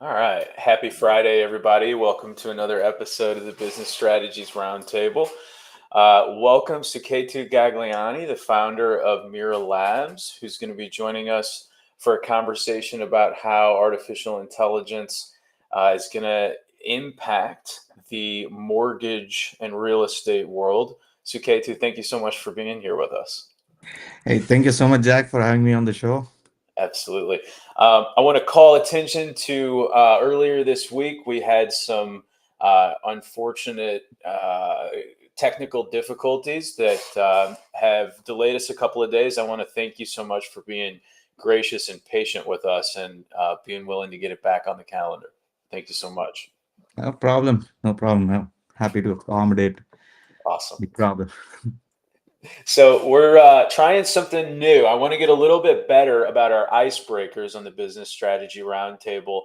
All right. Happy Friday, everybody. Welcome to another episode of the Business Strategies Roundtable. Welcome Suketu Gaglani, the founder of Mira Labs, who's going to be joining us for a conversation about how artificial intelligence is going to impact the mortgage and real estate world. Suketu, thank you so much for being here with us. Hey, thank you so much, Jack, for having me on the show. Absolutely. I want to call attention to earlier this week, we had some unfortunate technical difficulties that have delayed us a couple of days. I want to thank you so much for being gracious and patient with us and being willing to get it back on the calendar. Thank you so much. No problem. No problem. I'm happy to accommodate Awesome. the problem. So we're trying something new. I want to get a little bit better about our icebreakers on the Business Strategy Roundtable.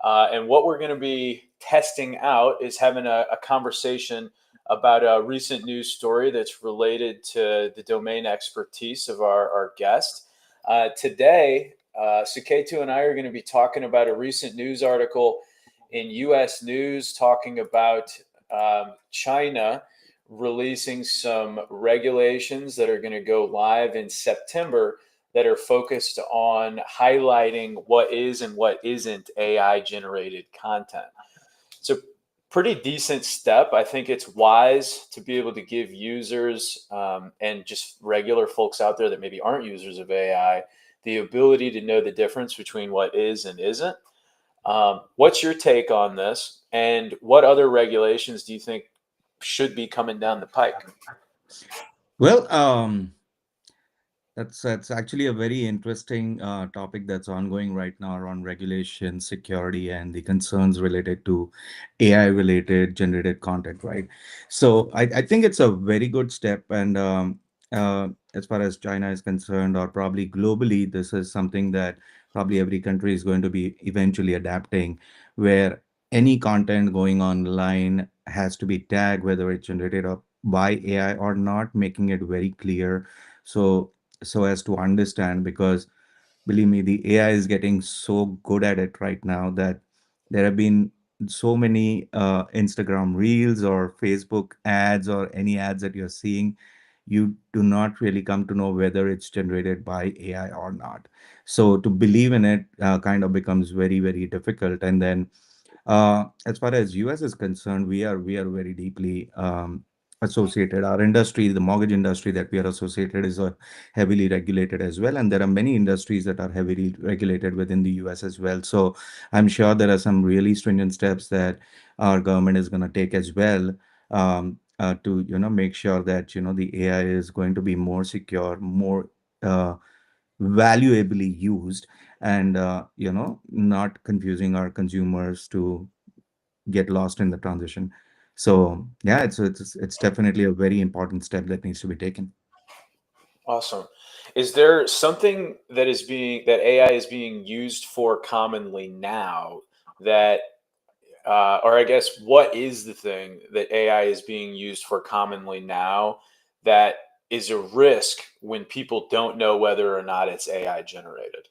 And what we're going to be testing out is having a conversation about a recent news story that's related to the domain expertise of our guest. Today, Suketu and I are going to be talking about a recent news article in U.S. News talking about China releasing some regulations that are going to go live in September that are focused on highlighting what is and what isn't AI generated content. It's a pretty decent step. I think it's wise to be able to give users and just regular folks out there that maybe aren't users of AI the ability to know the difference between what is and isn't. What's your take on this? And what other regulations do you think should be coming down the pike? Well, that's actually a very interesting topic that's ongoing right now around regulation, security, and the concerns related to AI-related generated content, right? So I think it's a very good step, and as far as China is concerned, or probably globally, this is something that probably every country is going to be eventually adapting, where any content going online has to be tagged, whether it's generated by AI or not, making it very clear. So as to understand, because believe me, the AI is getting so good at it right now that there have been so many Instagram reels or Facebook ads or any ads that you're seeing, you do not really come to know whether it's generated by AI or not. So to believe in it kind of becomes very, very difficult. And then as far as US is concerned, we are very deeply associated. Our industry, the mortgage industry that we are associated, is heavily regulated as well, and there are many industries that are heavily regulated within the US as well. So I'm sure there are some really stringent steps that our government is going to take as well, to make sure that the AI is going to be more secure, more valuably used, and not confusing our consumers to get lost in the transition. So yeah, it's definitely a very important step that needs to be taken. Awesome. Is there something that AI is being used for commonly now that, or I guess, what is the thing that AI is being used for commonly now that is a risk when people don't know whether or not it's AI generated?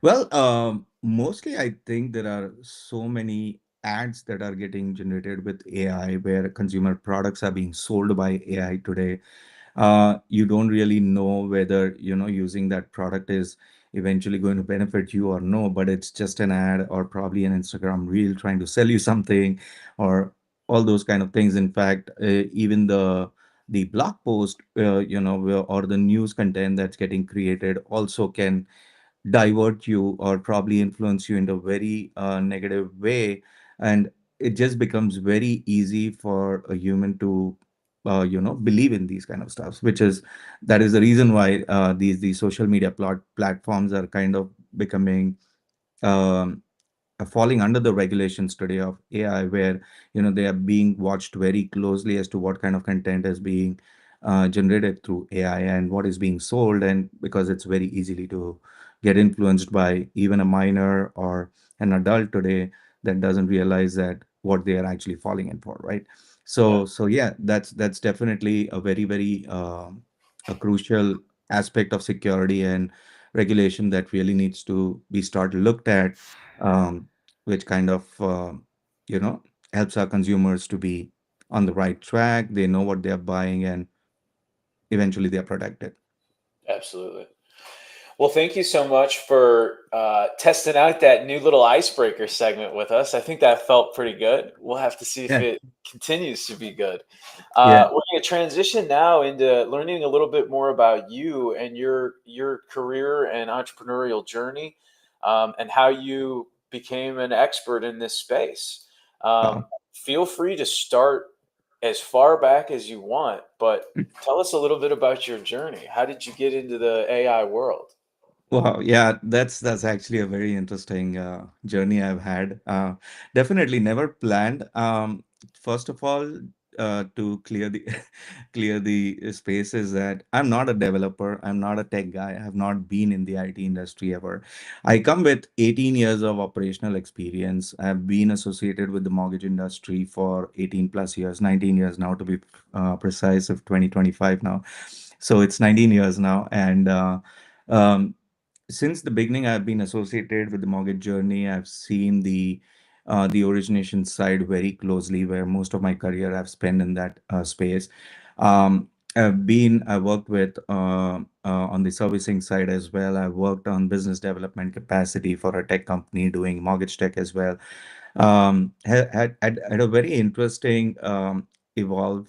Well, mostly I think there are so many ads that are getting generated with AI where consumer products are being sold by AI today. You don't really know whether using that product is eventually going to benefit you or no, but it's just an ad or probably an Instagram reel trying to sell you something, or all those kind of things. In fact, even the blog post, or the news content that's getting created also can divert you or probably influence you in a very negative way, and it just becomes very easy for a human to believe in these kind of stuff, which is that is the reason why these social media platforms are kind of becoming um, falling under the regulations today of AI, where they are being watched very closely as to what kind of content is being generated through AI and what is being sold, and because it's very easily to get influenced by even a minor or an adult today that doesn't realize that what they are actually falling in for, right? Yeah. So yeah, that's definitely a very, very a crucial aspect of security and regulation that really needs to be started looked at. which kind of you know helps our consumers to be on the right track. They know what they're buying, and eventually they're protected. Absolutely. Well, thank you so much for testing out that new little icebreaker segment with us. I think that felt pretty good. We'll have to see if Yeah, it continues to be good. yeah. We're going to transition now into learning a little bit more about you and your career and entrepreneurial journey, and how you became an expert in this space. Wow. Feel free to start as far back as you want, but tell us a little bit about your journey. How did you get into the AI world? Wow, yeah, that's actually a very interesting journey I've had. Definitely never planned. First of all, to clear the clear the space is that I'm not a developer. I'm not a tech guy. I have not been in the IT industry ever. I come with 18 years of operational experience. I've been associated with the mortgage industry for 18 plus years, 19 years now to be precise, of 2025 now. So it's 19 years now, and um, since the beginning, I've been associated with the mortgage journey. I've seen the origination side very closely, where most of my career I've spent in that space. I worked with on the servicing side as well. I worked on business development capacity for a tech company doing mortgage tech as well. Had a very interesting evolved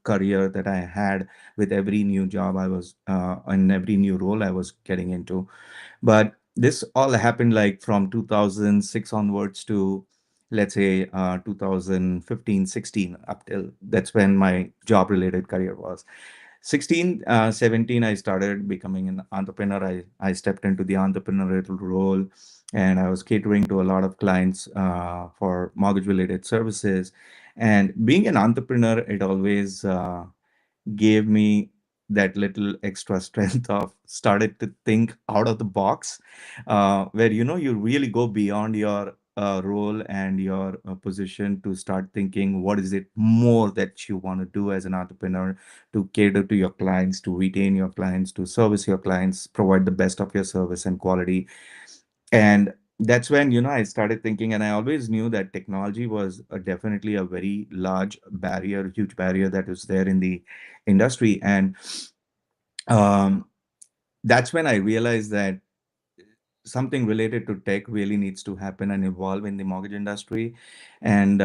career that I had with every new job I was and every new role I was getting into. But this all happened like from 2006 onwards to, let's say, 2015, 16, up till that's when my job related career was. 16, 17, I started becoming an entrepreneur. I stepped into the entrepreneurial role, and I was catering to a lot of clients for mortgage related services. And being an entrepreneur, it always gave me that little extra strength of started to think out of the box, where you really go beyond your role and your position to start thinking what is it more that you want to do as an entrepreneur, to cater to your clients, to retain your clients, to service your clients, provide the best of your service and quality. And that's when I started thinking, and I always knew that technology was definitely a very large barrier, huge barrier that was there in the industry. And um, that's when I realized that something related to tech really needs to happen and evolve in the mortgage industry. And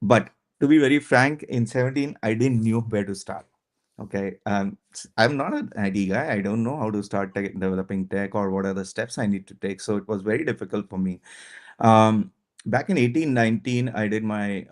but to be very frank, in 17, I didn't know where to start. Okay. I'm not an IT guy. I don't know how to start developing tech or what are the steps I need to take. So it was very difficult for me. Um, Back in 1819, I did my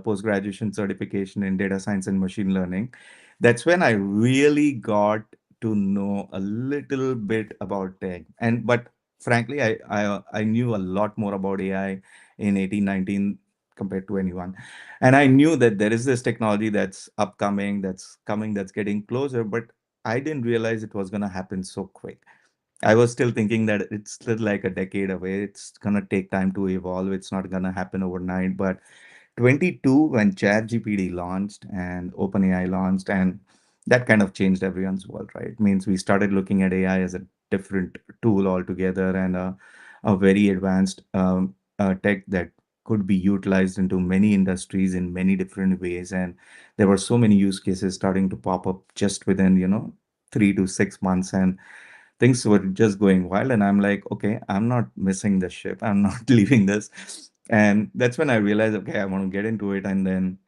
post-graduation certification in data science and machine learning. That's when I really got to know a little bit about tech. And but frankly, I knew a lot more about AI in 1819 compared to anyone. And I knew that there is this technology that's upcoming, that's coming, that's getting closer, but I didn't realize it was going to happen so quick. I was still thinking that it's still like a decade away. It's gonna take time to evolve. It's not gonna happen overnight. But 22, when ChatGPT launched and OpenAI launched, and that kind of changed everyone's world, right? Means we started looking at AI as a different tool altogether, and a very advanced tech that could be utilized into many industries in many different ways. And there were so many use cases starting to pop up just within 3 to 6 months, and things were just going wild. And I'm like, okay, I'm not missing the ship. I'm not leaving this. And that's when I realized, okay, I want to get into it. And then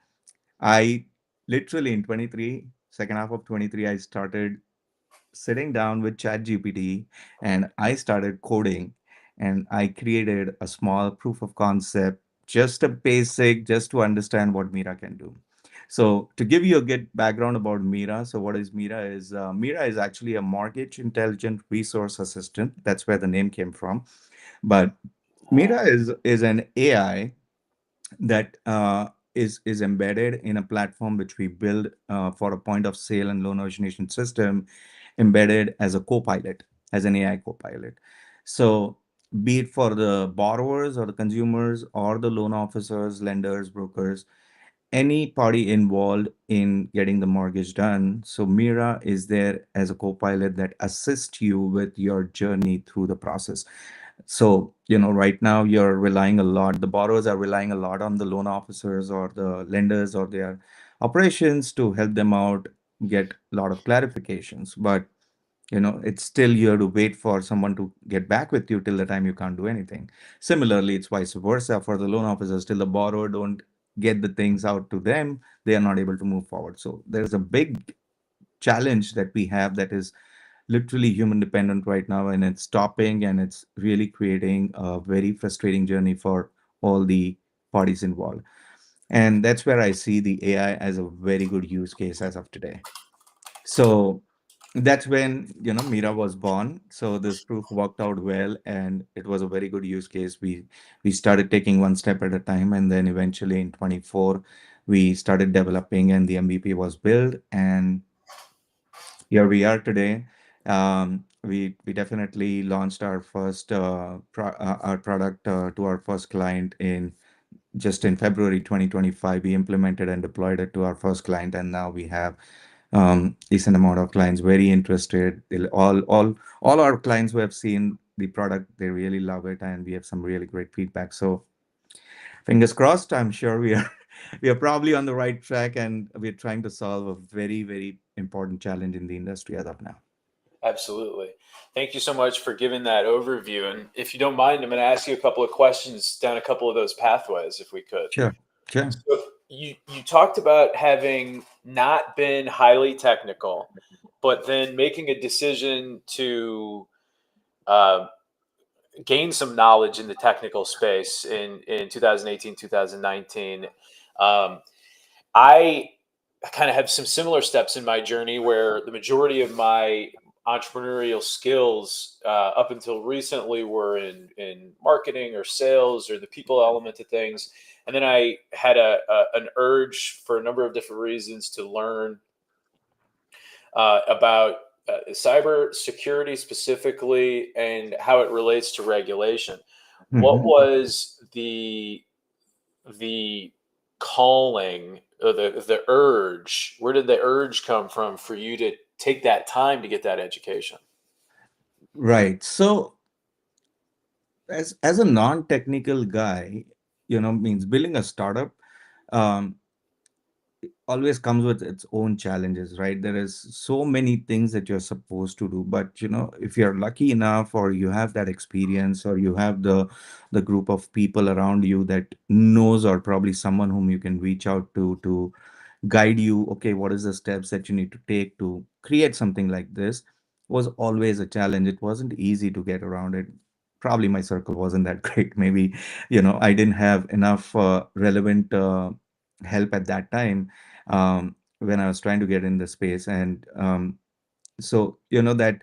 I literally in 23, second half of 23, I started sitting down with ChatGPT and I started coding, and I created a small proof of concept, just a basic, just to understand what Mira can do. So to give you a good background about Mira, so what is Mira is Mira is actually a mortgage intelligent resource assistant. That's where the name came from. But Mira is an AI that is embedded in a platform which we build for a point of sale and loan origination system, embedded as a co-pilot, as an AI co-pilot. So be it for the borrowers or the consumers or the loan officers, lenders, brokers, any party involved in getting the mortgage done. So Mira is there as a co-pilot that assists you with your journey through the process. So, right now you're relying a lot, the borrowers are relying a lot on the loan officers or the lenders or their operations to help them out, get a lot of clarifications. But, it's still you have to wait for someone to get back with you till the time you can't do anything. Similarly, it's vice versa for the loan officers. Till the borrower don't get the things out to them, they are not able to move forward. So there's a big challenge that we have that is literally human dependent right now, and it's stopping, and it's really creating a very frustrating journey for all the parties involved. And that's where I see the AI as a very good use case as of today. So that's when, Mira was born. So this proof worked out well, and it was a very good use case. We started taking one step at a time, and then eventually in 24 we started developing, and the MVP was built, and here we are today. We definitely launched our first our product to our first client in just in February 2025. We implemented and deployed it to our first client, and now we have decent amount of clients very interested. All our clients who have seen the product, they really love it, and we have some really great feedback. So fingers crossed. I'm sure we are we are probably on the right track, and we're trying to solve a very, very important challenge in the industry as of now. Absolutely. Thank you so much for giving that overview. And if you don't mind, I'm going to ask you a couple of questions down a couple of those pathways, if we could. Sure, sure. So you talked about having not been highly technical, but then making a decision to uh, gain some knowledge in the technical space in 2018, 2019. Um, I kind of have some similar steps in my journey where the majority of my entrepreneurial skills up until recently were in marketing or sales or the people element of things. And then I had an urge for a number of different reasons to learn about cyber security specifically and how it relates to regulation. What Mhm. was the calling or the urge? Where did the urge come from for you to take that time to get that education? Right. So as a non-technical guy, means building a startup um, always comes with its own challenges, right? There is so many things that you're supposed to do, but if you're lucky enough, or you have that experience, or you have the group of people around you that knows, or probably someone whom you can reach out to guide you, okay, what is the steps that you need to take to create something like this, was always a challenge. It wasn't easy to get around it. Probably my circle wasn't that great. Maybe I didn't have enough relevant help at that time, when I was trying to get in the space. And so that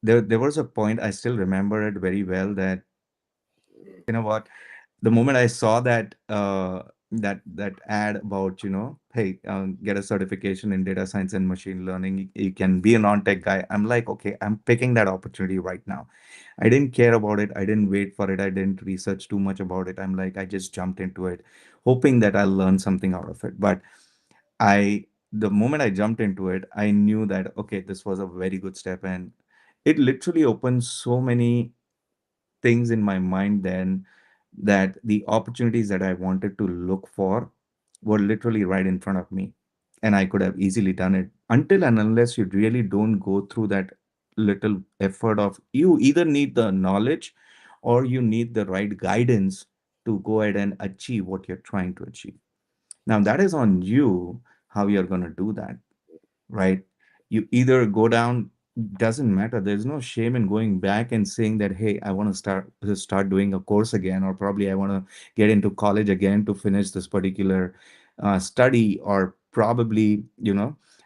there was a point, I still remember it very well, that what, the moment I saw that ad about, hey, get a certification in data science and machine learning, you can be a non-tech guy. I'm like, okay, I'm picking that opportunity right now. I didn't care about it. I didn't wait for it. I didn't research too much about it. I'm like, I just jumped into it, hoping that I'll learn something out of it. But the moment I jumped into it, I knew that, okay, this was a very good step. And it literally opened so many things in my mind then, that the opportunities that I wanted to look for were literally right in front of me. And I could have easily done it, until and unless you really don't go through that little effort of, you either need the knowledge or you need the right guidance to go ahead and achieve what you're trying to achieve. Now, that is on you, how you're going to do that, right? You either go down, doesn't matter. There's no shame in going back and saying that, hey, I want to start doing a course again, or probably I want to get into college again to finish this particular study, or probably,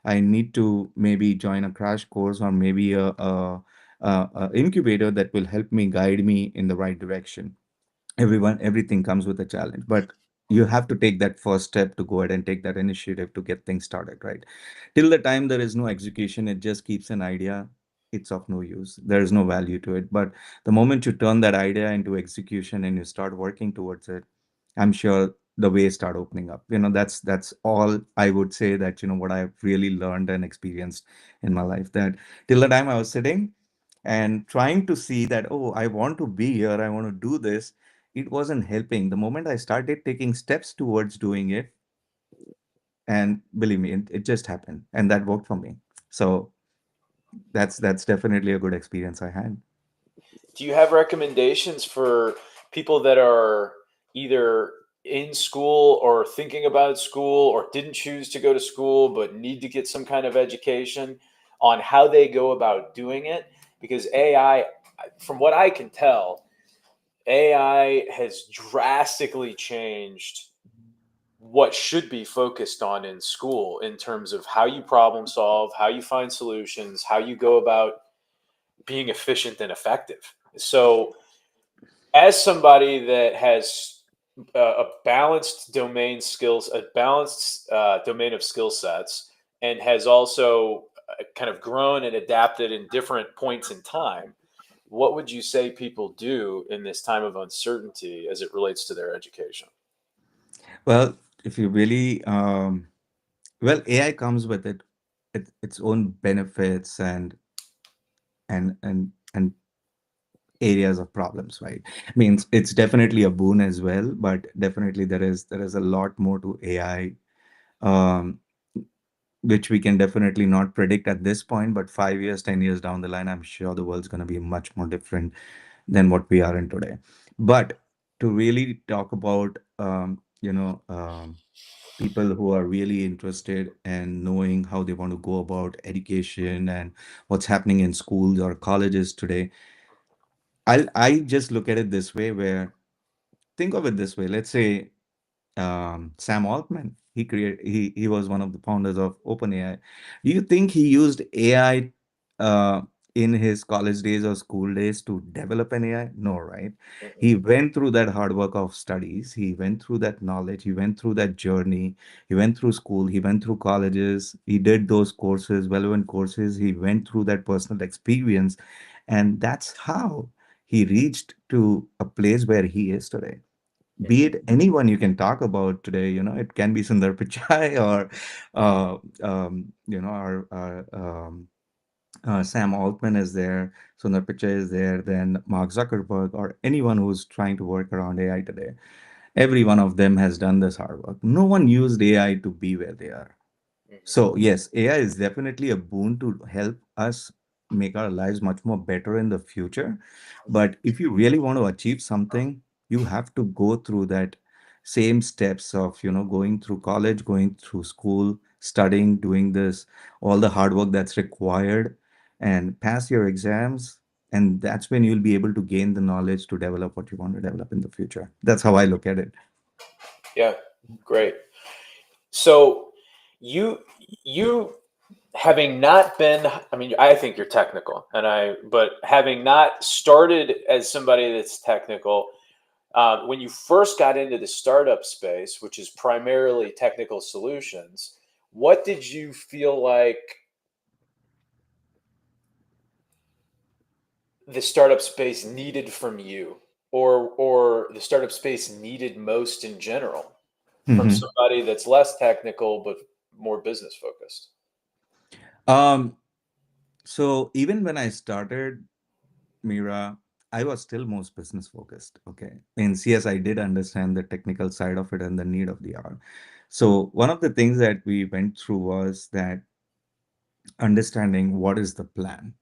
I need to maybe join a crash course, or maybe a incubator that will help me guide me in the right direction. Everything comes with a challenge, but you have to take that first step to go ahead and take that initiative to get things started, right? Till the time there is no execution, it just keeps an idea. It's of no use. There is no value to it. But the moment you turn that idea into execution and you start working towards it, I'm sure the ways start opening up. That's all I would say, that what I've really learned and experienced in my life, that till the time I was sitting, and trying to see that, oh, I want to be here, I want to do this, it wasn't helping. The moment I started taking steps towards doing it, and believe me, it just happened, and that worked for me. So that's definitely a good experience I had. Do you have recommendations for people that are either in school or thinking about school or didn't choose to go to school but need to get some kind of education on how they go about doing it? Because AI, from what I can tell, AI has drastically changed what should be focused on in school in terms of how you problem solve, how you find solutions, how you go about being efficient and effective. So, as somebody that has a balanced domain skills, a balanced domain of skill sets, and has also kind of grown and adapted in different points in time, what would you say people do in this time of uncertainty as it relates to their education? Well, if you really well, AI comes with its own benefits and areas of problems, right? Means it's definitely a boon as well, but definitely there is a lot more to AI, um, which we can definitely not predict at this point. But 5 years, 10 years down the line, I'm sure the world's going to be much more different than what we are in today. But to really talk about, people who are really interested in knowing how they want to go about education and what's happening in schools or colleges today, I just look at it this way, where think of it this way. Let's say Sam Altman. He was one of the founders of OpenAI. Do you think he used AI uh, in his college days or school days to develop an AI? No, right? Mm-mm. He went through that hard work of studies. He went through that knowledge. He went through that journey. He went through school. He went through colleges. He did those courses, relevant courses. He went through that personal experience, and that's how he reached to a place where he is today. Be Mm-hmm. it anyone you can talk about today, it can be Sundar Pichai or Sam Altman is there, Sundar Pichai is there, then Mark Zuckerberg, or anyone who's trying to work around AI today. Every one of them has done this hard work. No one used AI to be where they are. Mm-hmm. So yes, AI is definitely a boon to help us make our lives much more better in the future. But if you really want to achieve something, you have to go through that same steps of, going through college, going through school, studying, doing this, all the hard work that's required, and pass your exams. And that's when you'll be able to gain the knowledge to develop what you want to develop in the future. That's how I look at it. Yeah, great. So you you having not been, I mean, I think you're technical, but having not started as somebody that's technical, when you first got into the startup space, which is primarily technical solutions, what did you feel like the startup space needed from you, or the startup space needed most in general from Mhm. somebody that's less technical but more business focused? Um, so even when I started Mira, I was still most business focused. Okay. In CS, I did understand the technical side of it and the need of the hour. So one of the things that we went through was that understanding what is the plan.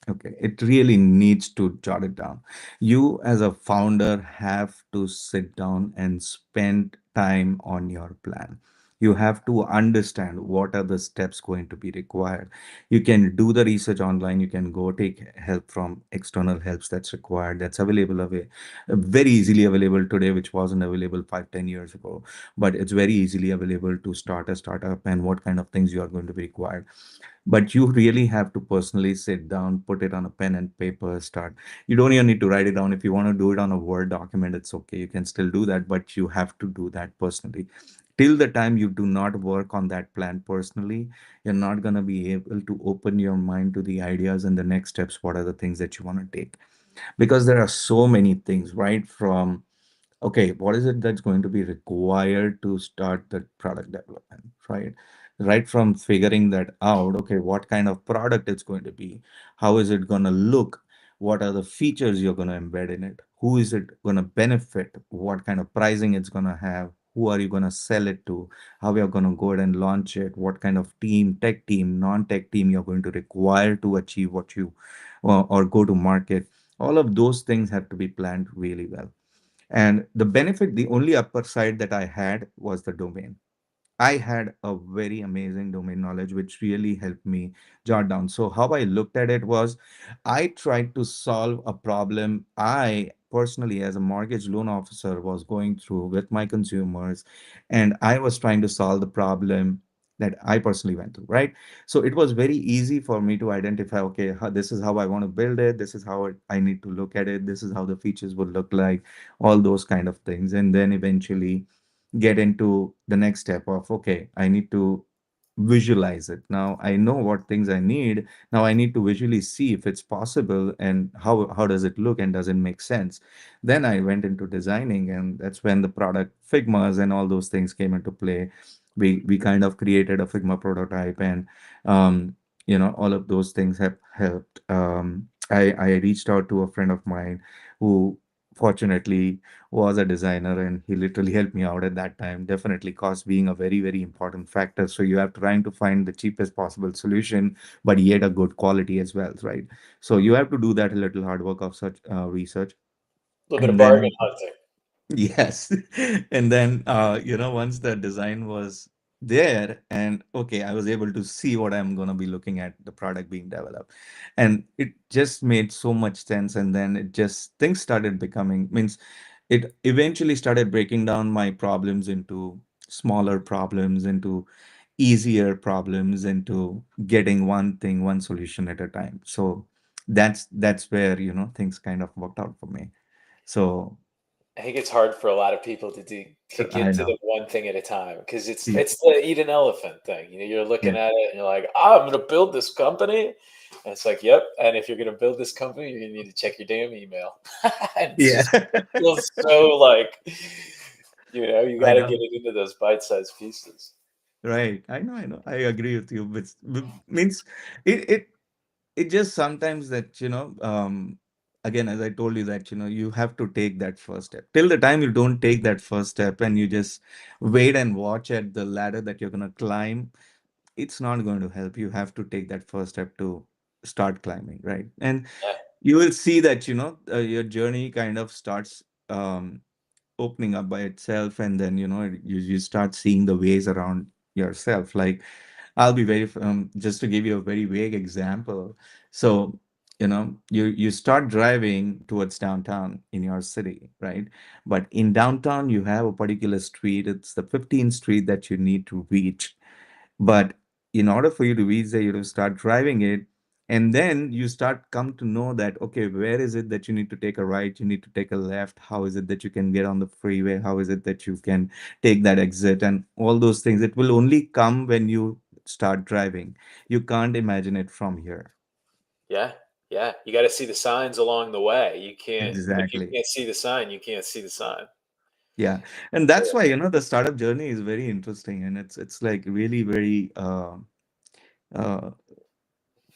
Okay, it really needs to jot it down. You, as a founder, have to sit down and spend time on your plan. You have to understand what are the steps going to be required. You can do the research online. You can go take help from external helps that's required, that's available very easily available today, which wasn't available 5, 10 years ago. But it's very easily available to start a startup and what kind of things you are going to be required. But you really have to personally sit down, put it on a pen and paper, start. You don't even need to write it down. If you want to do it on a Word document, it's okay. You can still do that, but you have to do that personally. Till the time you do not work on that plan personally, you're not going to be able to open your mind to the ideas and the next steps. What are the things that you want to take? Because there are so many things, right? From okay, what is it that's going to be required to start the product development, right? Right from figuring that out, okay, what kind of product it's going to be, how is it going to look, what are the features you're going to embed in it, who is it going to benefit, what kind of pricing it's going to have, who are you going to sell it to, how you're going to go ahead and launch it, what kind of team, tech team, non-tech team you're going to require to achieve what you or go to market. All of those things have to be planned really well. And the benefit, the only upper side that I had was the domain. I had a very amazing domain knowledge, which really helped me jot down. So, how I looked at it was I tried to solve a problem I personally, as a mortgage loan officer, was going through with my consumers. And I was trying to solve the problem that I personally went through, right? So, it was very easy for me to identify okay, this is how I want to build it. This is how I need to look at it. This is how the features would look like, all those kind of things. And then eventually, get into the next step of okay, I need to visualize it. Now I know what things I need. Now I need to visually see if it's possible and how does it look and does it make sense. Then I went into designing, and that's when the product Figmas and all those things came into play. We kind of created a Figma prototype, and um, all of those things have helped. I reached out to a friend of mine who fortunately was a designer, and he literally helped me out at that time. Definitely cost being a very, very important factor. So you have trying to find the cheapest possible solution, but yet a good quality as well, right? So you have to do that a little hard work of such research. A little bit of And bargain then hunting. yes. And then, once the design was there, and okay, I was able to see what I'm going to be looking at the product being developed. And it just made so much sense. And then it just, things started becoming, means it eventually started breaking down my problems into smaller problems, into easier problems, into getting one thing, one solution at a time. So that's where, things kind of worked out for me. So I think it's hard for a lot of people to I get to know. the one thing at a time because Yeah. it's the eat an elephant thing. You're looking Yeah. at it and you're like, oh, I'm going to build this company, and it's like, yep. And if you're going to build this company, you're going to need to check your damn email. And it's Yeah. just feels so like you got I to get know. it into those bite-sized pieces. Right. I know. I know. I agree with you. But means it it just sometimes that, again, as I told you that, you have to take that first step. Till the time you don't take that first step and you just wait and watch at the ladder that you're gonna climb, it's not going to help. You have to take that first step to start climbing, right? And Yeah, you will see that, your journey kind of starts opening up by itself, and then you start seeing the ways around yourself. Like, I'll be very just to give you a very vague example. So you start driving towards downtown in your city, right? But in downtown you have a particular street, it's the 15th street that you need to reach. But in order for you to reach there, you have to start driving it. And then you start come to know that, okay, where is it that you need to take a right? You need to take a left. How is it that you can get on the freeway? How is it that you can take that exit and all those things? It will only come when you start driving. You can't imagine it from here. yeah, yeah. You got to see the signs along the way. You can't if you Exactly. can't see the sign, you can't see the sign. Yeah. And that's why, the startup journey is very interesting, and it's like really very uh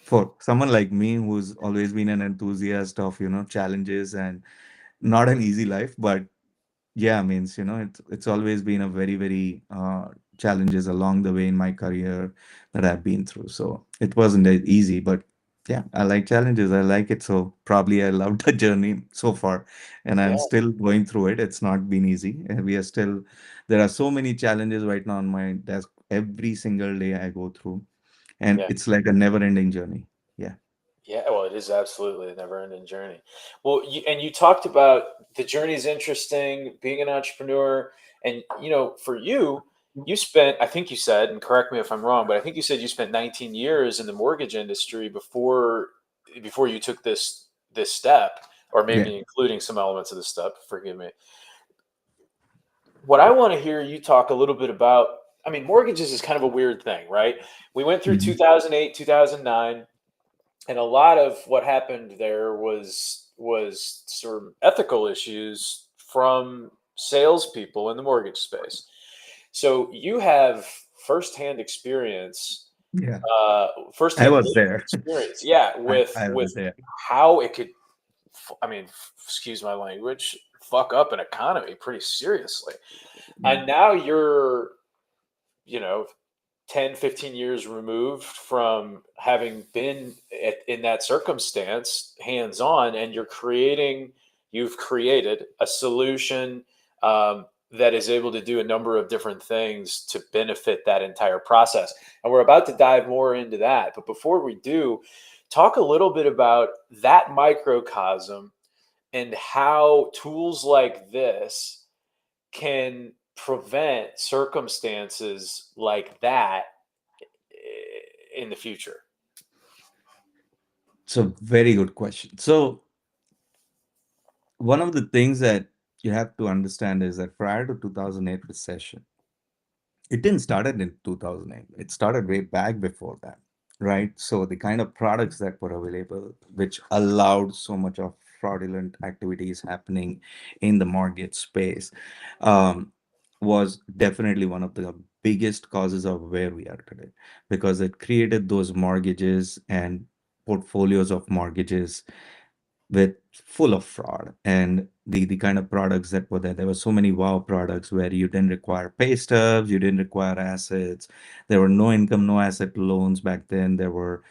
for someone like me who's always been an enthusiast of challenges and not an easy life. But yeah, means it's always been a very, very challenges along the way in my career that I've been through. So it wasn't that easy, but yeah, I like challenges, I like it. So probably I loved the journey so far, and I'm Yeah, still going through it. It's not been easy, and we are still, there are so many challenges right now on my desk every single day I go through, and yeah. it's like a never ending journey. Yeah. Yeah, well, it is absolutely a never-ending journey. Well, you talked about the journey is interesting, being an entrepreneur, and for you, you spent, I think you said, and correct me if I'm wrong, but I think you said you spent 19 years in the mortgage industry before you took this step, or Yeah. maybe including some elements of the step. Forgive me. What I want to hear you talk a little bit about, I mean, mortgages is kind of a weird thing, right? We went through Mhm. 2008, 2009, and a lot of what happened there was sort of ethical issues from salespeople in the mortgage space. So you have firsthand experience, Yeah. I firsthand was lived there. experience, yeah, I, with I was there. how it could. excuse my language, fuck up an economy pretty seriously. Yeah. And now you're, you know, 10, 15 years removed from having been in that circumstance hands on, and you've created a solution that is able to do a number of different things to benefit that entire process. And we're about to dive more into that. But before we do, talk a little bit about that microcosm and how tools like this can prevent circumstances like that in the future. It's a very good question. So one of the things that you have to understand is that prior to 2008 recession, it didn't started in 2008. It started way back before that, right? So the kind of products that were available, which allowed so much of fraudulent activities happening in the mortgage space, um, was definitely one of the biggest causes of where we are today, because it created those mortgages and portfolios of mortgages with full of fraud. And the kind of products that were there, there were so many wow products where you didn't require pay stubs, you didn't require assets, there were no income no asset loans back then, there were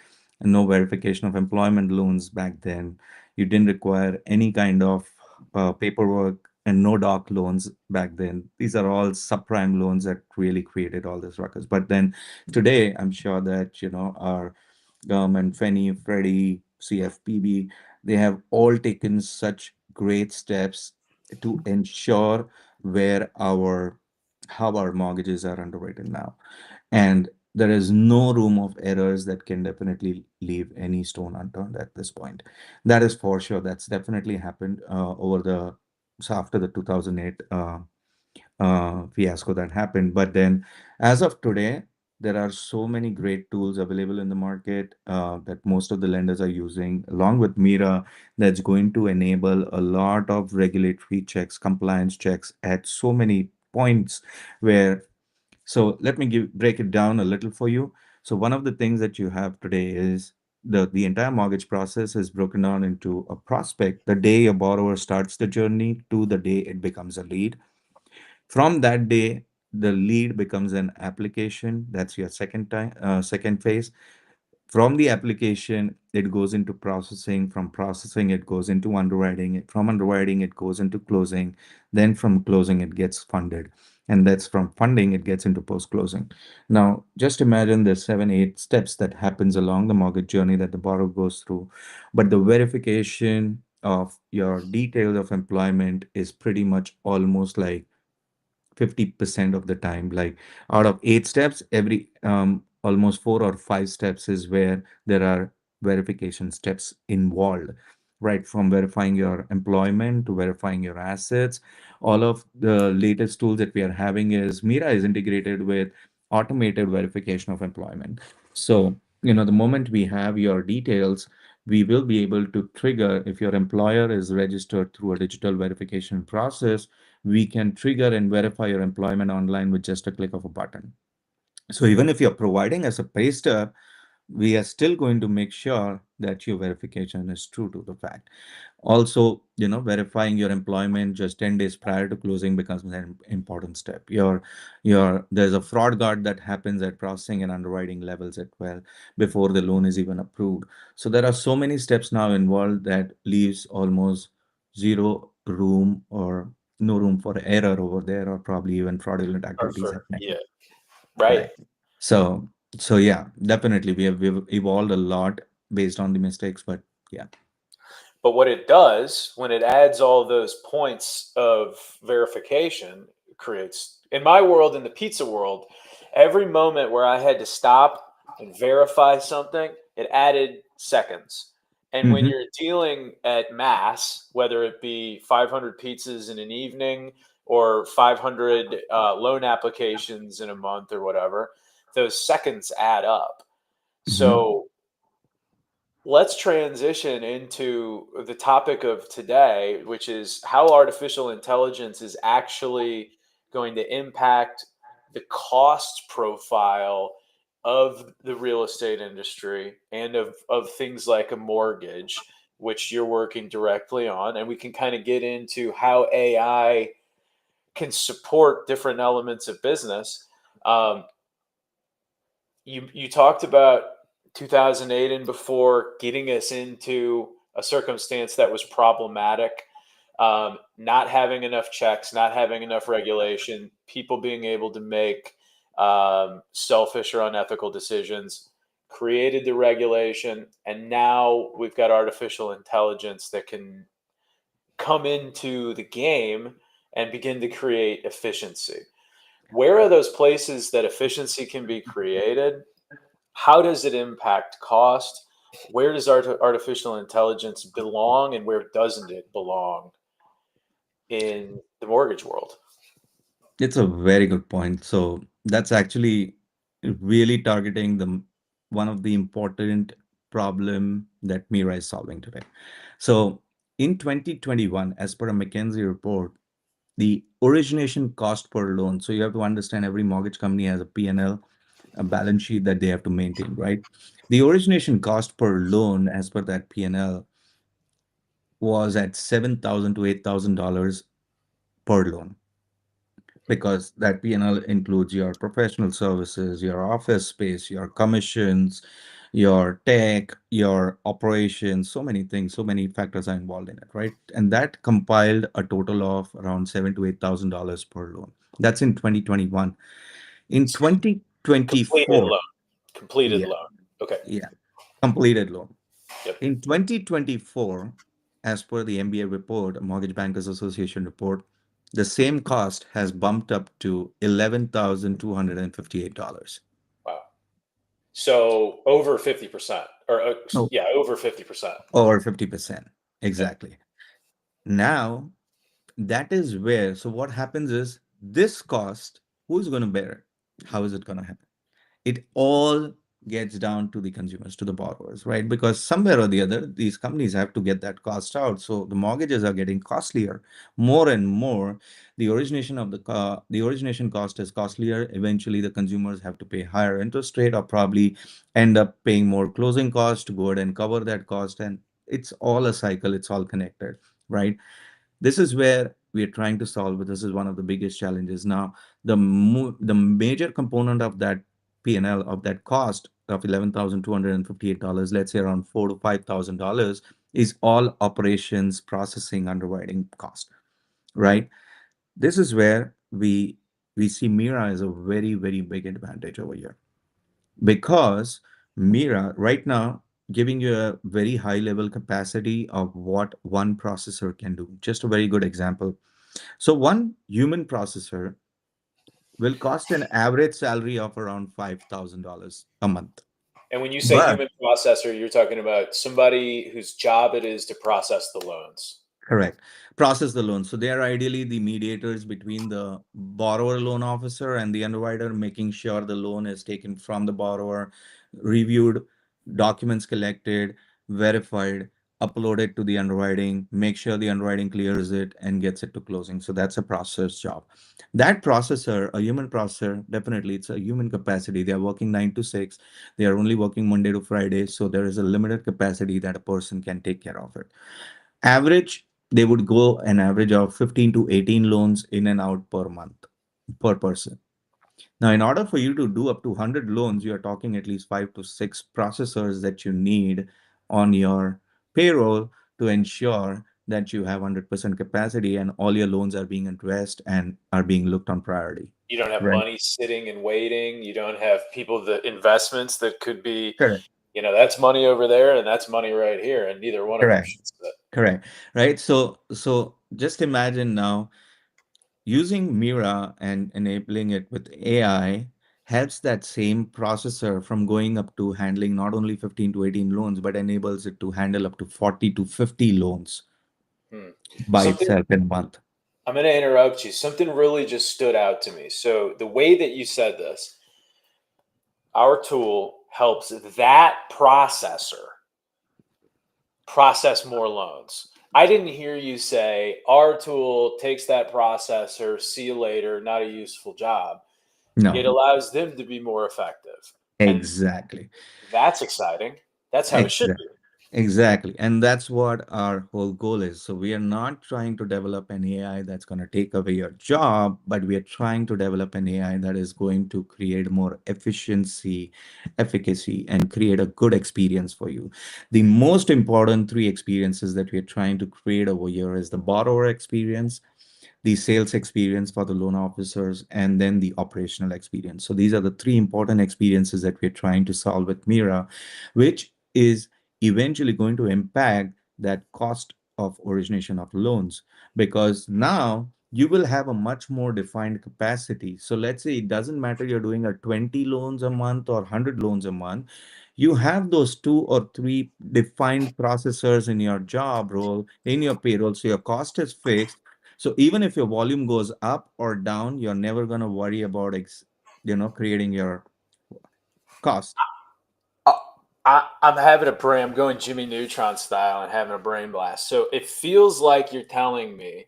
no verification of employment loans back then, you didn't require any kind of paperwork, and no doc loans back then. These are all subprime loans that really created all this ruckus. But then today, I'm sure that our government, Fannie, Freddie, CFPB, they have all taken such great steps to ensure where how our mortgages are underwritten now. And there is no room of errors that can definitely leave any stone unturned at this point. That is for sure. That's definitely happened so after the 2008 fiasco that happened. But then, as of today, there are so many great tools available in the market that most of the lenders are using, along with Mira, that's going to enable a lot of regulatory checks, compliance checks at so many points where. So let me break it down a little for you. So one of the things that you have today is the entire mortgage process is broken down into a prospect, the day a borrower starts the journey to the day it becomes a lead. From that day, the lead becomes an application. That's your second phase. From the application, it goes into processing. From processing, it goes into underwriting. From underwriting, it goes into closing. Then from closing, it gets funded. And that's from funding, it gets into post-closing. Now, just imagine the 7, 8 steps that happens along the mortgage journey that the borrower goes through. But the verification of your details of employment is pretty much almost like 50% of the time. Like out of 8 steps, every almost 4 or 5 steps is where there are verification steps involved, right? From verifying your employment to verifying your assets. All of the latest tools that we are having is Mira is integrated with automated verification of employment. So, the moment we have your details, we will be able to trigger if your employer is registered through a digital verification process, we can trigger and verify your employment online with just a click of a button. So even if you're providing us a pay stub, we are still going to make sure that your verification is true to the fact. Also, verifying your employment just 10 days prior to closing becomes an important step. There's a fraud guard that happens at processing and underwriting levels as well before the loan is even approved. So there are so many steps now involved that leaves almost zero room or no room for error over there, or probably even fraudulent Or activities for happening. yeah, right. Right. So, so yeah, definitely we've evolved a lot based on the mistakes, but yeah. But what it does when it adds all those points of verification, creates, in my world, in the pizza world, every moment where I had to stop and verify something, it added seconds. And when Hmm. you're dealing at mass, whether it be 500 pizzas in an evening or 500 loan applications in a month or whatever, those seconds add up. Hmm. So let's transition into the topic of today, which is how artificial intelligence is actually going to impact the cost profile of the real estate industry and of things like a mortgage. which you're working directly on, and we can kind of get into how AI can support different elements of business. Um, you talked about 2008 and before getting us into a circumstance that was problematic, not having enough checks, not having enough regulation, people being able to make selfish or unethical decisions, created the regulation, and now we've got artificial intelligence that can come into the game and begin to create efficiency. Where are those places that efficiency can be created? How does it impact cost? Where does artificial intelligence belong, and where doesn't it belong in the mortgage world? It's a very good point. So that's actually really targeting the one of the important problem that Mira is solving today. So in 2021, as per a McKinsey report, the origination cost per loan. So you have to understand every mortgage company has a P&L, a balance sheet that they have to maintain, right? The origination cost per loan, as per that P&L, was at $7,000 to $8,000 per loan, because that P&L includes your professional services, your office space, your commissions, your tech, your operations, so many things, so many factors are involved in it, right? And that compiled a total of around $7,000 to $8,000 per loan. That's in 2021. In Completed 2024, loan. Completed yeah, loan. Okay. yeah, completed loan. Yep. In 2024, as per the MBA report, Mortgage Bankers Association report, the same cost has bumped up to $11,258. Wow. So over 50%, or No, yeah, over 50%. over 50%. Yep. Exactly. Now, that is where, so what happens is this cost, who's going to bear it? How is it going to happen? It all gets down to the consumers, to the borrowers, right? Because somewhere or the other, these companies have to get that cost out. So the mortgages are getting costlier more and more. The origination cost is costlier. Eventually, the consumers have to pay higher interest rate or probably end up paying more closing costs to go ahead and cover that cost. And it's all a cycle. It's all connected, right? This is where we are trying to solve. This is one of the biggest challenges. Now, the major component of that P&L, of that cost of $11,258, let's say around $4,000 to $5,000, is all operations, processing, underwriting cost, right? This is where we see Mira as a very, very big advantage over here, because Mira right now giving you a very high level capacity of what one processor can do. Just a very good example. So one human processor will cost an average salary of around $5,000 a month. And when you say But human processor, you're talking about somebody whose job it is to process the loans. correct. Process the loan. So they are ideally the mediators between the borrower loan officer and the underwriter, making sure the loan is taken from the borrower, reviewed, documents collected, verified, uploaded to the underwriting, make sure the underwriting clears it and gets it to closing. So that's a process job. That processor, a human processor, definitely it's a human capacity. They are working 9 to 6. They are only working Monday to Friday. So there is a limited capacity that a person can take care of it. Average, they would go an average of 15 to 18 loans in and out per month per person. Now, in order for you to do up to 100 loans, you are talking at least 5 to 6 processors that you need on your payroll to ensure that you have 100% capacity and all your loans are being addressed and are being looked on priority. You don't have Right. money sitting and waiting. You don't have people that investments that could be, Correct. that's money over there and that's money right here, and neither one of them Correct. should sit. Correct. Right. So just imagine now, using Mira and enabling it with AI helps that same processor from going up to handling not only 15 to 18 loans, but enables it to handle up to 40 to 50 loans Hmm. by Something itself in a month. I'm going to interrupt you. Something really just stood out to me. So the way that you said this, our tool helps that processor process more loans. I didn't hear you say our tool takes that processor, see you later, not a useful job. It No, allows them to be more effective. And exactly. that's exciting. That's how it should Exactly. be. Exactly. And that's what our whole goal is. So we are not trying to develop an AI that's going to take away your job, but we are trying to develop an AI that is going to create more efficiency, efficacy, and create a good experience for you. The most important three experiences that we are trying to create over here is the borrower experience, the sales experience for the loan officers, and then the operational experience. So these are the three important experiences that we're trying to solve with Mira, which is eventually going to impact that cost of origination of loans, because now you will have a much more defined capacity. So let's say it doesn't matter you're doing a 20 loans a month or 100 loans a month. You have those two or three defined processors in your job role, in your payroll. So your cost is fixed. So even if your volume goes up or down, you're never going to worry about creating your cost. Uh, I'm having a brain. I'm going Jimmy Neutron style and having a brain blast. So it feels like you're telling me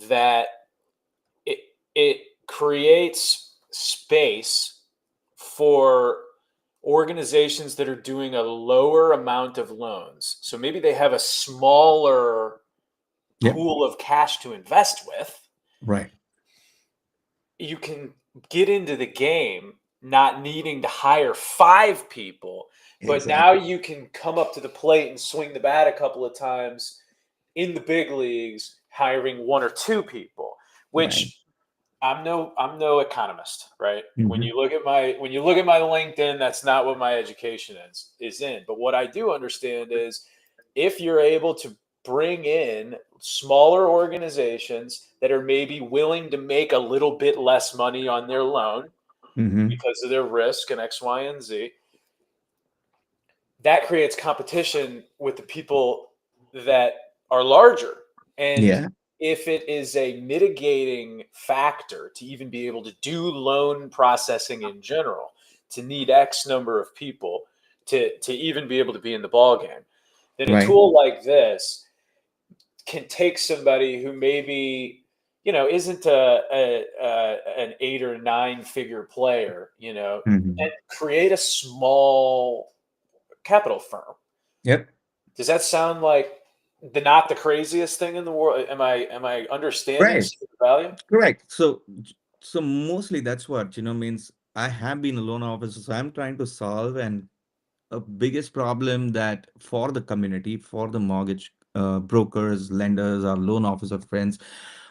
that it it creates space for organizations that are doing a lower amount of loans. So maybe they have a smaller Yep. pool of cash to invest with. Right. You can get into the game not needing to hire five people, but now Exactly. you can come up to the plate and swing the bat a couple of times in the big leagues, hiring one or two people, Right. which I'm no economist, right? When Hmm. you look at my LinkedIn, that's not what my education is in. But what I do understand is if you're able to bring in smaller organizations that are maybe willing to make a little bit less money on their loan Hmm. because of their risk and X, Y, and Z, that creates competition with the people that are larger. And Yeah. if it is a mitigating factor to even be able to do loan processing in general, to need X number of people to even be able to be in the ball game, then a Right. tool like this can take somebody who maybe isn't an 8 or 9 figure player, and Hmm. create a small capital firm. Yep. Does that sound like not the craziest thing in the world? Am I understanding Right. some of the value? Correct. So mostly that's what, means I have been a loan officer. So I'm trying to solve and a biggest problem that for the community, for the mortgage brokers, lenders, or loan officer friends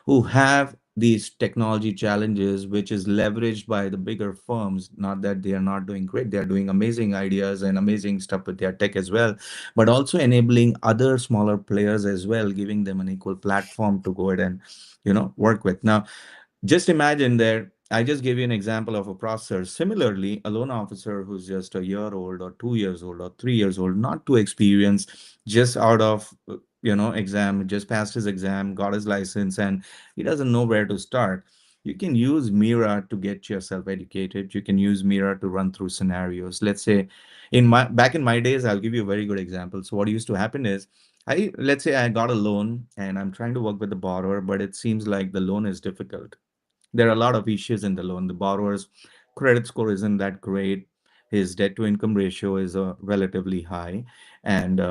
who have these technology challenges, which is leveraged by the bigger firms. Not that they are not doing great, they are doing amazing ideas and amazing stuff with their tech as well, but also enabling other smaller players as well, giving them an equal platform to go ahead and work with. Now, just imagine that I just gave you an example of a processor. Similarly, a loan officer who's just a year old or 2 years old or 3 years old, not too experienced, just out of exam, just passed his exam, got his license, and he doesn't know where to start. You can use Mira to get yourself educated. You can use Mira to run through scenarios. Let's say back in my days, I'll give you a very good example. So what used to happen is let's say I got a loan and I'm trying to work with the borrower, but it seems like the loan is difficult. There are a lot of issues in the loan. The borrower's credit score isn't that great. His debt to income ratio is relatively high, and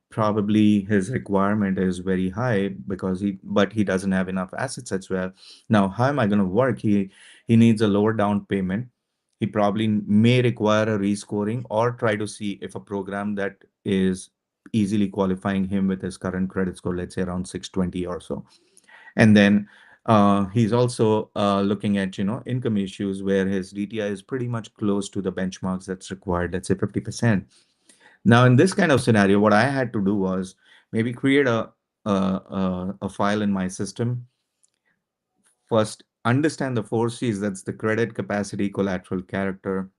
probably his requirement is very high because but he doesn't have enough assets as well. Now, how am I going to work? He needs a lower down payment. He probably may require a rescoring or try to see if a program that is easily qualifying him with his current credit score, let's say around 620 or so. And then he's also looking at income issues where his DTI is pretty much close to the benchmarks that's required, let's say 50%. Now, in this kind of scenario, what I had to do was maybe create a file in my system. First, understand the four C's, that's the credit, capacity, collateral, character.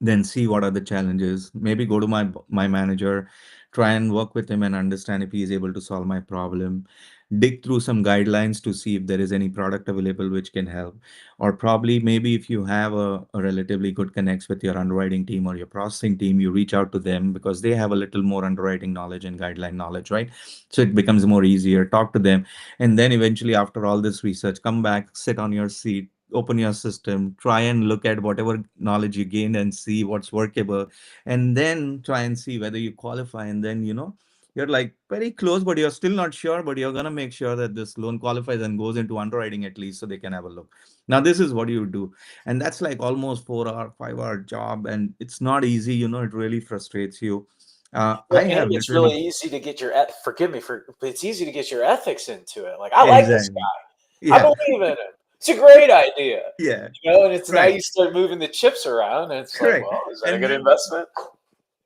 Then see what are the challenges. Maybe go to my manager, try and work with him and understand if he is able to solve my problem. Dig through some guidelines to see if there is any product available which can help. Or probably maybe if you have a relatively good connects with your underwriting team or your processing team, you reach out to them because they have a little more underwriting knowledge and guideline knowledge, right? So it becomes more easier. Talk to them, and then eventually after all this research, come back, sit on your seat, open your system, try and look at whatever knowledge you gained and see what's workable, and then try and see whether you qualify. And then, you're like very close, but you're still not sure, but you're going to make sure that this loan qualifies and goes into underwriting at least so they can have a look. Now, this is what you do. And that's like almost 4 hour, 5 hour job. And it's not easy, it really frustrates you. I Well, have and it's really literally, easy to get your forgive me for, but it's easy to get your ethics into it. Like, I like this exactly. guy. I Yeah. believe in him. It's a great idea. Yeah. And it's now Right. you start moving the chips around, and it's like, Correct. well, is that a And good then investment?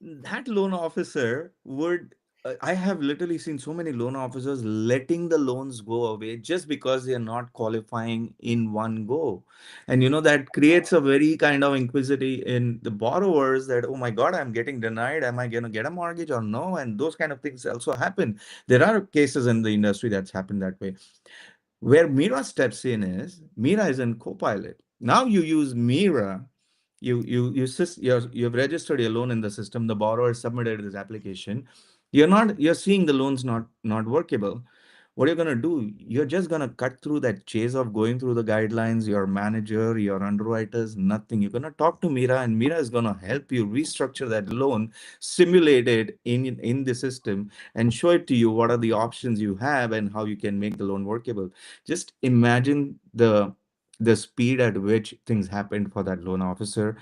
that loan officer would, I have literally seen so many loan officers letting the loans go away just because they are not qualifying in one go. And that creates a very kind of inquisitive in the borrowers that, oh my God, I'm getting denied. Am I going to get a mortgage or no? And those kind of things also happen. There are cases in the industry that's happened that way. Where Mira steps in is Mira is in Copilot. Now you use Mira, you've registered your loan in the system. The borrower submitted his application. You're seeing the loans not workable. What you're gonna do? You're just gonna cut through that chase of going through the guidelines. Your manager, your underwriters, nothing. You're gonna talk to Mira, and Mira is gonna help you restructure that loan, simulate it in the system, and show it to you what are the options you have and how you can make the loan workable. Just imagine the speed at which things happened for that loan officer,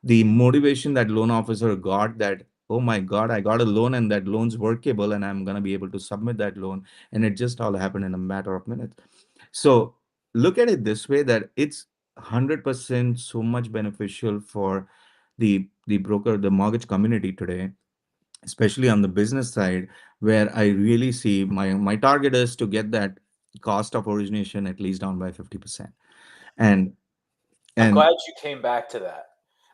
the motivation that loan officer got, that, oh my God, I got a loan and that loan's workable and I'm going to be able to submit that loan. And it just all happened in a matter of minutes. So look at it this way, that it's 100% so much beneficial for the broker, the mortgage community today, especially on the business side, where I really see my target is to get that cost of origination at least down by 50%. And I'm and glad you came back to that.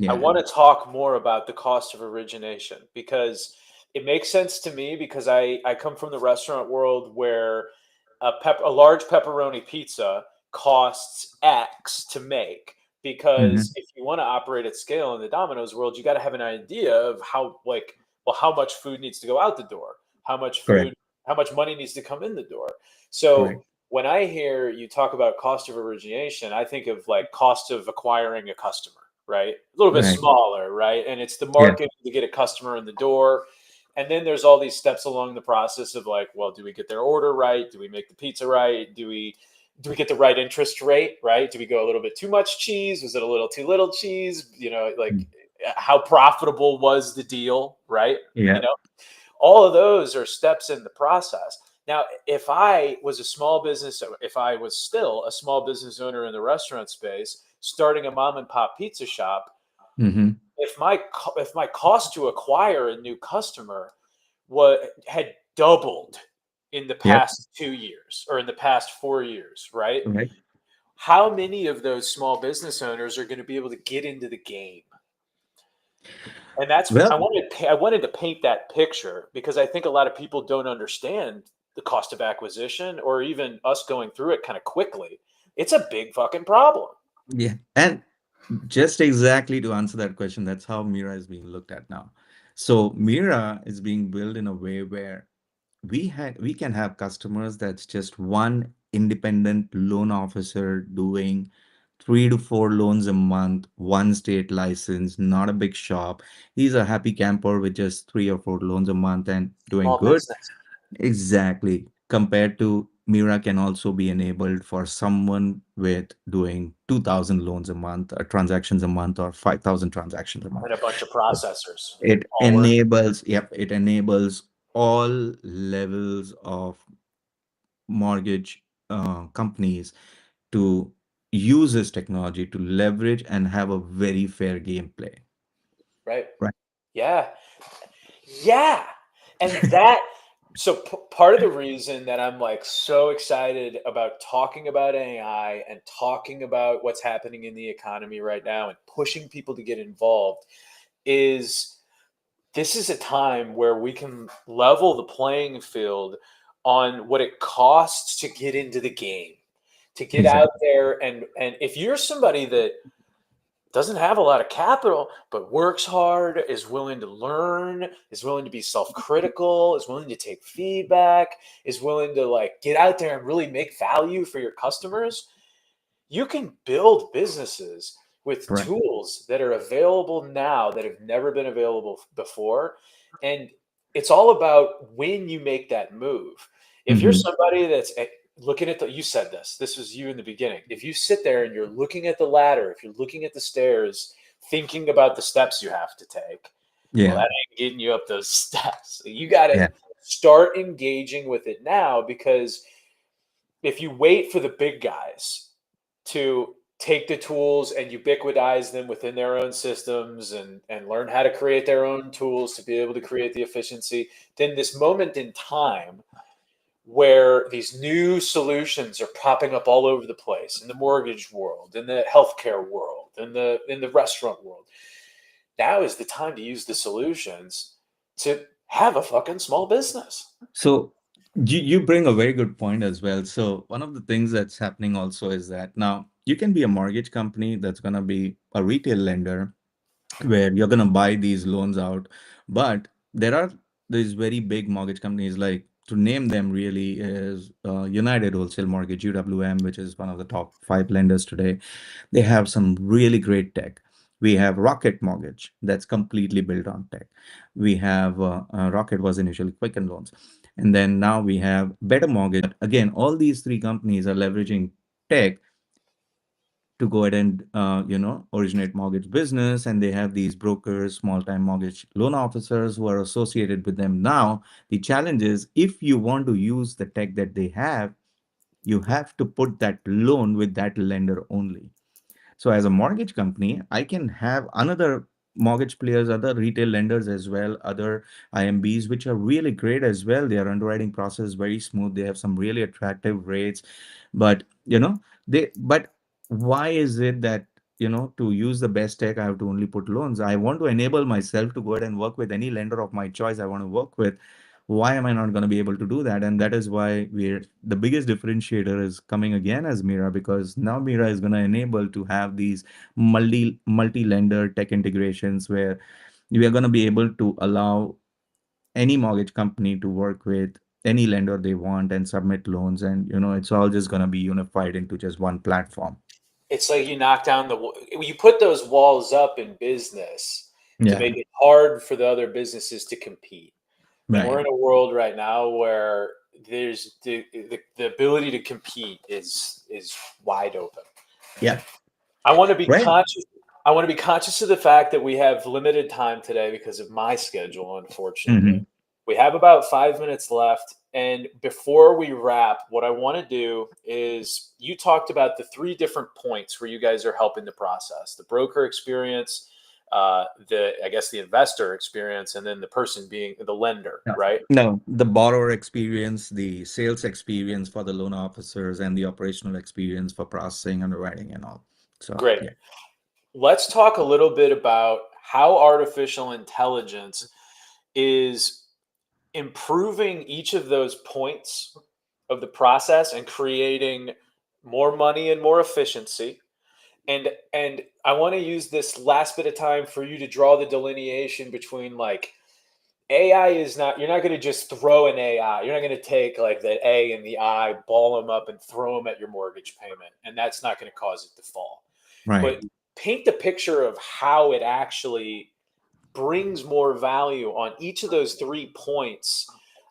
I yeah. want to talk more about the cost of origination because it makes sense to me because I come from the restaurant world where a large pepperoni pizza costs X to make because Mhm. if you want to operate at scale in the Domino's world, you got to have an idea of how much food needs to go out the door, how much Correct. food, how much money needs to come in the door. So Correct. when I hear you talk about cost of origination, I think of like cost of acquiring a customer, right? A little bit Right. smaller, right? And it's the Yeah. marketing to get a customer in the door. And then there's all these steps along the process of like, well, do we get their order right? Do we make the pizza right? Do we get the right interest rate, right? Do we go a little bit too much cheese? Was it a little too little cheese? Mm. How profitable was the deal, right? Yeah. All of those are steps in the process. Now, if I was a small business, if I was still a small business owner in the restaurant space, starting a mom and pop pizza shop, Hmm. if my cost to acquire a new customer had doubled in the Yep. past 2 years or in the past 4 years, right? Right. How many of those small business owners are going to be able to get into the game? And that's Well, I wanted to paint that picture because I think a lot of people don't understand the cost of acquisition or even us going through it kind of quickly. It's a big fucking problem. yeah. And just exactly to answer that question, that's how Mira is being looked at now. So Mira is being built in a way where we can have customers that's just one independent loan officer doing 3 to 4 loans a month, one state license, not a big shop. He's a happy camper with just 3 or 4 loans a month and doing Small good. business. Exactly. Compared to Mira can also be enabled for someone with doing 2,000 loans a month, or transactions a month, or 5,000 transactions a month. And a bunch of processors It all work. enables, yep, it enables all levels of mortgage companies to use this technology to leverage and have a very fair gameplay. Right. Right. Yeah. Yeah. And that, so part of the reason that I'm like so excited about talking about AI and talking about what's happening in the economy right now and pushing people to get involved is this is a time where we can level the playing field on what it costs to get into the game, to get out Exactly. there and if you're somebody that doesn't have a lot of capital, but works hard, is willing to learn, is willing to be self-critical, is willing to take feedback, is willing to like get out there and really make value for your customers, You can build businesses with Correct. tools that are available now that have never been available before. And it's all about when you make that move. If you're Hmm. somebody that's looking at you said this was you in the beginning. If you sit there and you're looking at the ladder, if you're looking at the stairs, thinking about the steps you have to take, well, Yeah. that ain't getting you up those steps. You got to Yeah. start engaging with it now, because if you wait for the big guys to take the tools and ubiquitize them within their own systems and learn how to create their own tools to be able to create the efficiency, then this moment in time where these new solutions are popping up all over the place in the mortgage world, in the healthcare world, in the restaurant world, now is the time to use the solutions to have a fucking small business. So you bring a very good point as well. So one of the things that's happening also is that now you can be a mortgage company that's going to be a retail lender where you're going to buy these loans out. But there are these very big mortgage companies, like to name them really is United Wholesale Mortgage, UWM, which is one of the top five lenders today. They have some really great tech. We have Rocket Mortgage that's completely built on tech. We have Rocket was initially Quicken Loans. And then now we have Better Mortgage. Again, all these three companies are leveraging tech to go ahead and originate mortgage business, and they have these brokers, small time mortgage loan officers who are associated with them. Now the challenge is, if you want to use the tech that they have, you have to put that loan with that lender only. So as a mortgage company, I can have another mortgage players, other retail lenders as well, other IMBs, which are really great as well. Their underwriting process is very smooth. They have some really attractive rates, but but why is it that, to use the best tech, I have to only put loans? I want to enable myself to go ahead and work with any lender of my choice I want to work with. Why am I not going to be able to do that? And that is why we're the biggest differentiator is coming again as Mira, because now Mira is going to enable to have these multi lender tech integrations where we are going to be able to allow any mortgage company to work with any lender they want and submit loans, and it's all just going to be unified into just one platform. It's like you knock down you put those walls up in business to Yeah. make it hard for the other businesses to compete. And we're Right. in a world right now where there's the ability to compete is wide open. Yeah. I want to be Right. conscious. I want to be conscious of the fact that we have limited time today because of my schedule, unfortunately. Hmm. We have about 5 minutes left. And before we wrap, what I want to do is, you talked about the three different points where you guys are helping the process: the broker experience, I guess the investor experience, and then the person being the lender, No, right? no, the borrower experience, the sales experience for the loan officers, and the operational experience for processing, underwriting, and all. So, Great. yeah. Let's talk a little bit about how artificial intelligence is improving each of those points of the process and creating more money and more efficiency. And I want to use this last bit of time for you to draw the delineation between, like, AI is not, you're not going to just throw an AI. You're not going to take like the A and the I, ball them up and throw them at your mortgage payment. And that's not going to cause it to fall. Right. But paint the picture of how it actually brings more value on each of those 3 points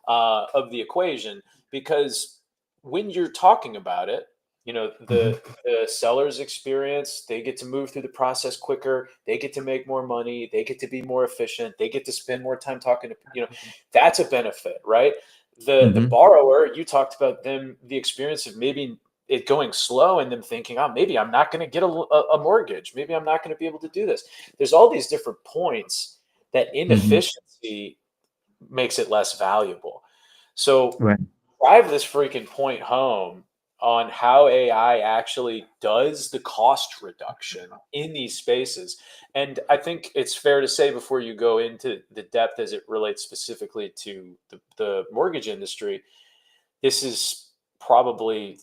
of the equation. Because when you're talking about it, Mhm. the seller's experience, they get to move through the process quicker, they get to make more money, they get to be more efficient, they get to spend more time talking to, that's a benefit, right? The Mhm. borrower, you talked about them, the experience of maybe it going slow and them thinking, oh, maybe I'm not going to get a mortgage, maybe I'm not going to be able to do this. There's all these different points that Mhm. inefficiency makes it less valuable. So Right. drive this freaking point home on how AI actually does the cost reduction in these spaces. And I think it's fair to say, before you go into the depth as it relates specifically to the mortgage industry, this is probably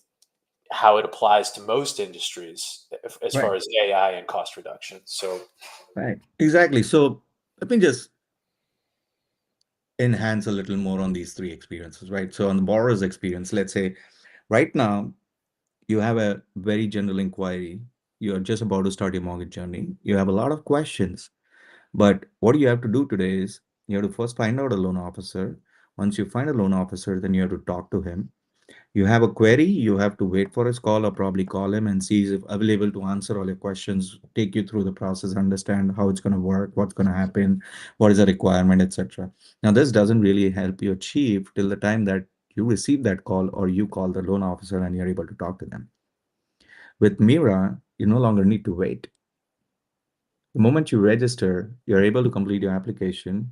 how it applies to most industries as Right. far as AI and cost reduction. So Right. Exactly. So let me just enhance a little more on these three experiences, right? So on the borrower's experience, let's say right now, You have a very general inquiry. You're just about to start your mortgage journey. You have a lot of questions. But what you have to do today is you have to first find out a loan officer. Once you find a loan officer, then you have to talk to him. You have a query, you have to wait for his call or probably call him and see if available to answer all your questions, take you through the process, understand how it's going to work, what's going to happen, what is the requirement, etc. Now, this doesn't really help you achieve till the time that you receive that call or you call the loan officer and you're able to talk to them. With Mira, you no longer need to wait. The moment you register, you're able to complete your application.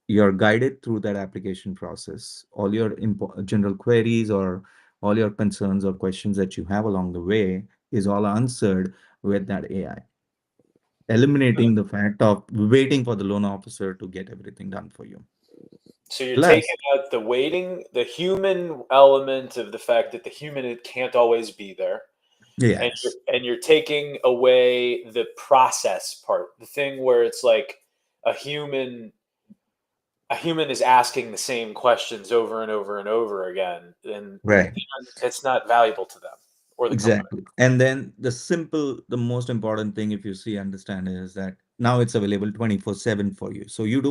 You're guided through that application process. All your general queries or all your concerns or questions that you have along the way is all answered with that AI, eliminating the fact of waiting for the loan officer to get everything done for you. So you're taking Plus, out the waiting, the human element of the fact that the human can't always be there, yes, and you're taking away the process part, the thing where it's like a human a human is asking the same questions over and over and over again, and right. it's not valuable to them or the company. Exactly. And then the most important thing, if you see, understand is that now it's available 24/7 for you. So you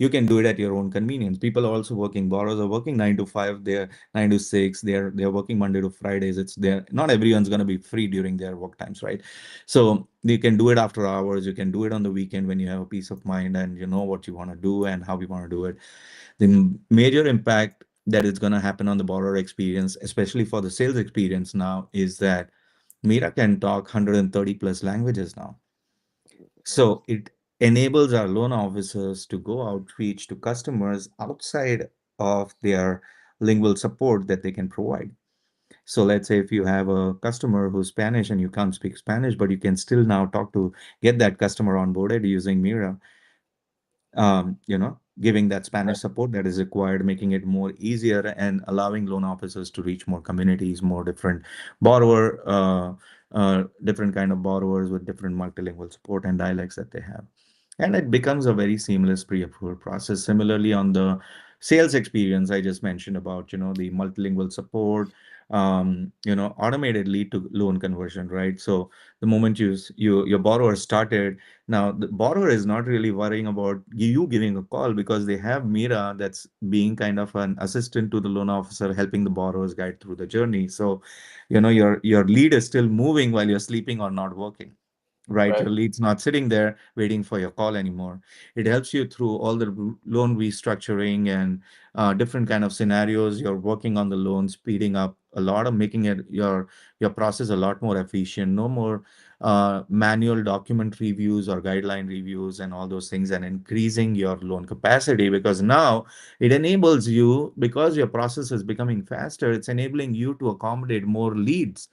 can do it at your own convenience. People are also working, borrowers are working 9 to 5, they're 9 to 6, they're working Monday to Fridays. It's there. Not everyone's gonna be free during their work times, right? So you can do it after hours, you can do it on the weekend when you have a peace of mind and you know what you want to do and how you want to do it. The major impact that is going to happen on the borrower experience, especially for the sales experience now, is that Mira can talk 130 plus languages now. So it enables our loan officers to go outreach to customers outside of their lingual support that they can provide. So let's say if you have a customer who's Spanish and you can't speak Spanish, but you can still now get that customer onboarded using Mira, giving that Spanish support that is required, making it more easier and allowing loan officers to reach more communities, more different kind of borrowers with different multilingual support and dialects that they have. And it becomes a very seamless pre-approval process. Similarly, on the sales experience, I just mentioned about, the multilingual support, automated lead to loan conversion, right? So the moment your borrower started, now, the borrower is not really worrying about you giving a call because they have Mira that's being kind of an assistant to the loan officer, helping the borrowers guide through the journey. So, your lead is still moving while you're sleeping or not working, right? Right. Your lead's not sitting there waiting for your call anymore. It helps you through all the loan restructuring and different kind of scenarios. You're working on the loan, speeding up a lot of making it your process a lot more efficient. No more manual document reviews or guideline reviews and all those things, and increasing your loan capacity because now it enables you, because your process is becoming faster, it's enabling you to accommodate more leads.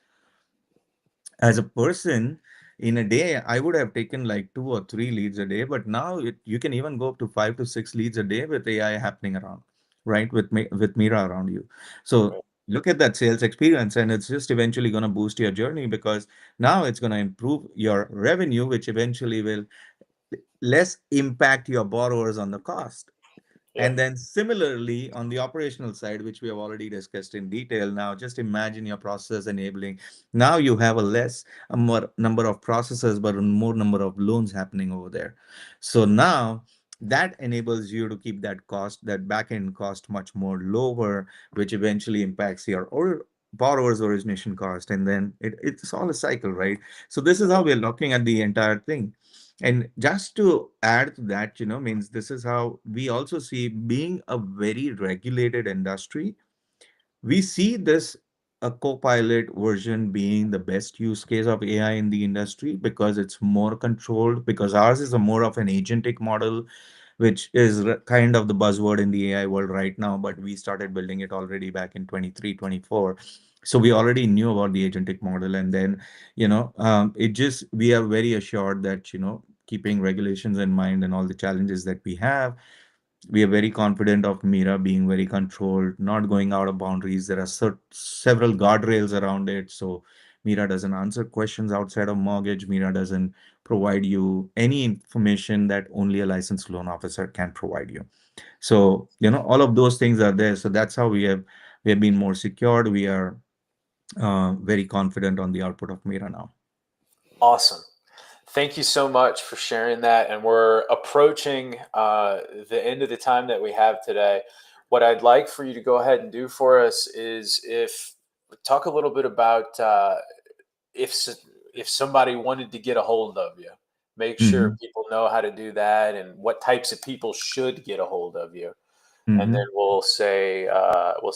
As a person, in a day I would have taken like 2 or 3 leads a day, but now you can even go up to 5 to 6 leads a day with AI happening around, right? With Mira around you. So Right. look at that sales experience, and it's just eventually going to boost your journey because now it's going to improve your revenue, which eventually will less impact your borrowers on the cost. Yeah. And then similarly, on the operational side, which we have already discussed in detail, now just imagine your process enabling. Now you have a more number of processes, but a more number of loans happening over there. So now that enables you to keep that back end cost much more lower, which eventually impacts your or borrower's origination cost. And then it's all a cycle, right? So this is how we're looking at the entire thing. And just to add to that, means this is how we also see, being a very regulated industry, we see this a co-pilot version being the best use case of AI in the industry because it's more controlled, because ours is a more of an agentic model, which is kind of the buzzword in the AI world right now, but we started building it already back in 23, 24. So we already knew about the agentic model. And then, we are very assured that, keeping regulations in mind and all the challenges that we are very confident of Mira being very controlled, not going out of boundaries. There are several guardrails around it. So Mira doesn't answer questions outside of mortgage. Mira doesn't provide you any information that only a licensed loan officer can provide you. So, all of those things are there. So that's how we have been more secured. We are very confident on the output of Mira now. Awesome. Thank you so much for sharing that. And we're approaching the end of the time that we have today. What I'd like for you to go ahead and do for us is if talk a little bit about if if somebody wanted to get a hold of you, make sure Hmm. people know how to do that and what types of people should get a hold of you. And then Hmm. we'll say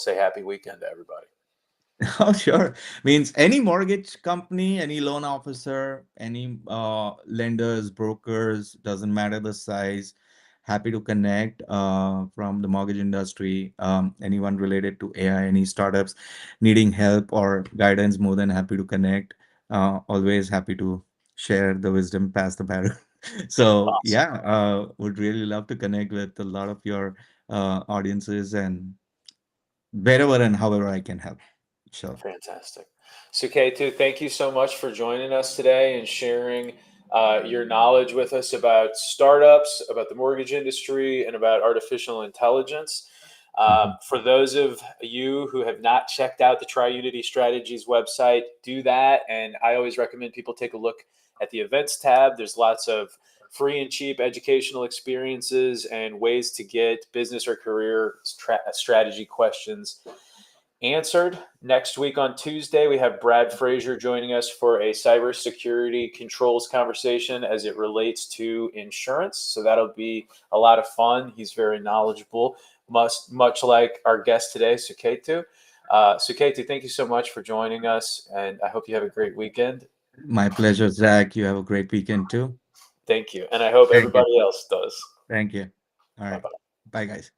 happy weekend to everybody. Oh, sure. Means any mortgage company, any loan officer, any lenders, brokers, doesn't matter the size. Happy to connect from the mortgage industry. Anyone related to AI, any startups needing help or guidance, more than happy to connect. Always happy to share the wisdom, pass the baton. So Awesome. yeah, would really love to connect with a lot of your audiences and wherever and however I can help. Sure. Fantastic. Suketu, thank you so much for joining us today and sharing your knowledge with us about startups, about the mortgage industry, and about artificial intelligence. Mhm. For those of you who have not checked out the TriUnity Strategies website, do that. And I always recommend people take a look at the events tab. There's lots of free and cheap educational experiences and ways to get business or career strategy questions answered. Next week on Tuesday, we have Brad Frazier joining us for a cybersecurity controls conversation as it relates to insurance. So that'll be a lot of fun. He's very knowledgeable, much like our guest today, Suketu. Suketu, thank you so much for joining us, and I hope you have a great weekend. My pleasure, Zach. You have a great weekend too. Thank you, and I hope Thank you. everybody else does. Thank you. All Bye right. bye. Bye, guys.